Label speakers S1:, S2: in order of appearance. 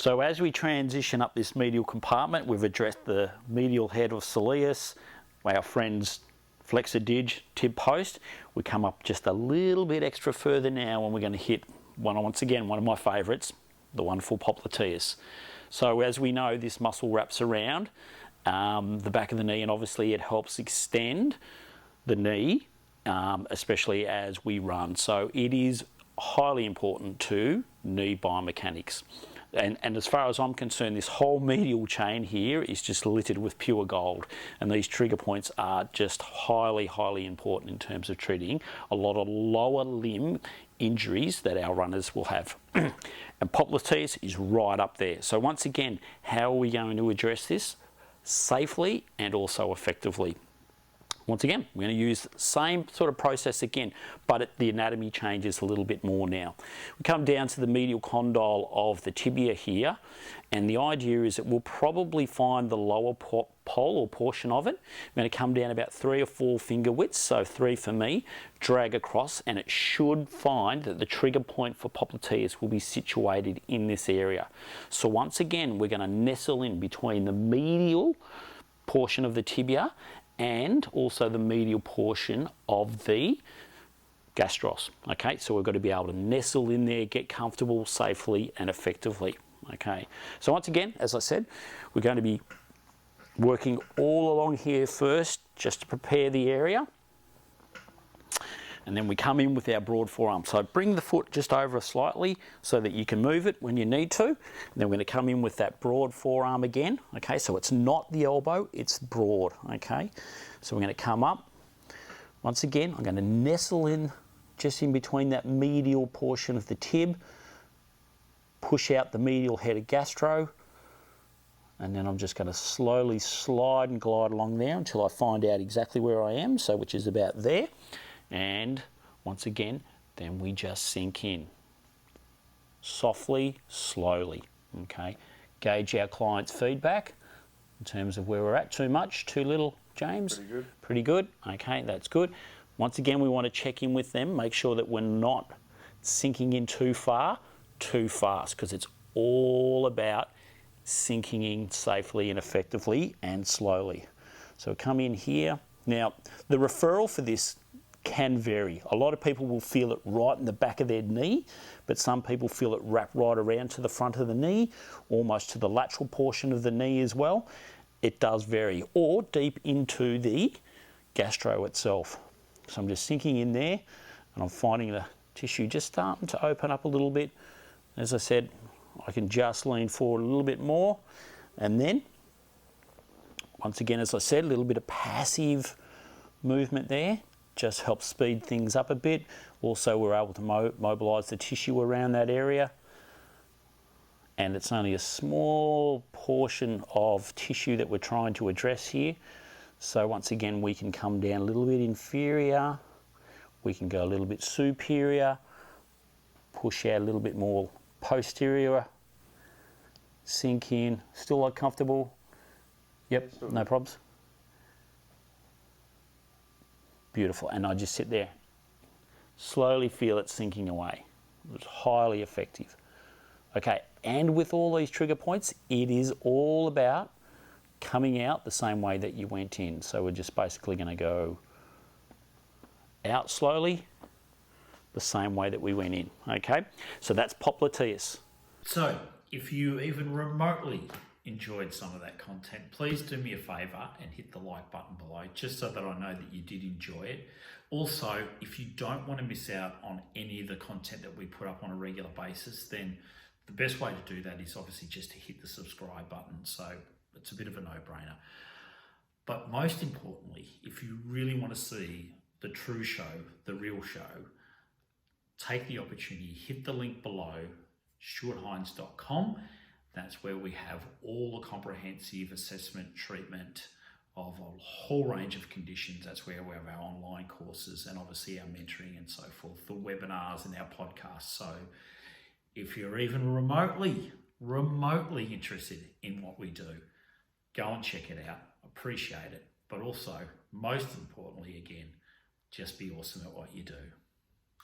S1: So as we transition up this medial compartment, we've addressed the medial head of soleus, our friend's flexor dig tib post. We come up just a little bit extra further now, and we're going to hit once again one of my favourites, the wonderful popliteus. So as we know, this muscle wraps around the back of the knee, and obviously it helps extend the knee, especially as we run. So it is highly important to knee biomechanics. And as far as I'm concerned, this whole medial chain here is just littered with pure gold. And these trigger points are just highly, highly important in terms of treating a lot of lower limb injuries that our runners will have. And popliteus is right up there. So once again, how are we going to address this safely and also effectively? Once again, we're going to use the same sort of process again, but the anatomy changes a little bit more now. We come down to the medial condyle of the tibia here, and the idea is that we'll probably find the lower pole or portion of it. I'm going to come down about 3 or 4 finger widths, so 3 for me, drag across, and it should find that the trigger point for popliteus will be situated in this area. So once again, we're going to nestle in between the medial portion of the tibia and also the medial portion of the gastros. Okay, so we've got to be able to nestle in there, get comfortable safely and effectively. Okay, so once again, as I said, we're going to be working all along here first just to prepare the area, and then we come in with our broad forearm. So bring the foot just over slightly so that you can move it when you need to. And then we're going to come in with that broad forearm again. Okay, so it's not the elbow, it's broad. Okay, so we're going to come up. Once again, I'm going to nestle in just in between that medial portion of the tib, push out the medial head of gastro, and then I'm just going to slowly slide and glide along there until I find out exactly where I am, so which is about there. And once again, then we just sink in. Softly, slowly, okay? Gauge our client's feedback in terms of where we're at. Too much, too little, James?
S2: Pretty good.
S1: Pretty good, okay, that's good. Once again, we want to check in with them, make sure that we're not sinking in too far, too fast, because it's all about sinking in safely and effectively and slowly. So come in here. Now, the referral for this can vary. A lot of people will feel it right in the back of their knee, but some people feel it wrap right around to the front of the knee, almost to the lateral portion of the knee as well. It does vary, or deep into the gastro itself. So I'm just sinking in there, and I'm finding the tissue just starting to open up a little bit. As I said, I can just lean forward a little bit more, and then once again, as I said, a little bit of passive movement there just helps speed things up a bit. Also, we're able to mobilise the tissue around that area, and it's only a small portion of tissue that we're trying to address here. So once again, we can come down a little bit inferior, we can go a little bit superior, push out a little bit more posterior, sink in, still like comfortable. Yep, no problems. Beautiful, and I just sit there, slowly feel it sinking away. It's highly effective. Okay, and with all these trigger points, it is all about coming out the same way that you went in. So we're just basically going to go out slowly, the same way that we went in. Okay, so that's popliteus.
S3: So if you even remotely enjoyed some of that content, please do me a favour and hit the like button below, just so that I know that you did enjoy it. Also, if you don't want to miss out on any of the content that we put up on a regular basis, then the best way to do that is obviously just to hit the subscribe button. So it's a bit of a no-brainer. But most importantly, if you really want to see the true show, the real show, take the opportunity, hit the link below, stuarthines.com. That's where we have all the comprehensive assessment, treatment of a whole range of conditions. That's where we have our online courses and obviously our mentoring and so forth, the webinars and our podcasts. So if you're even remotely interested in what we do, go and check it out. Appreciate it. But also, most importantly, again, just be awesome at what you do.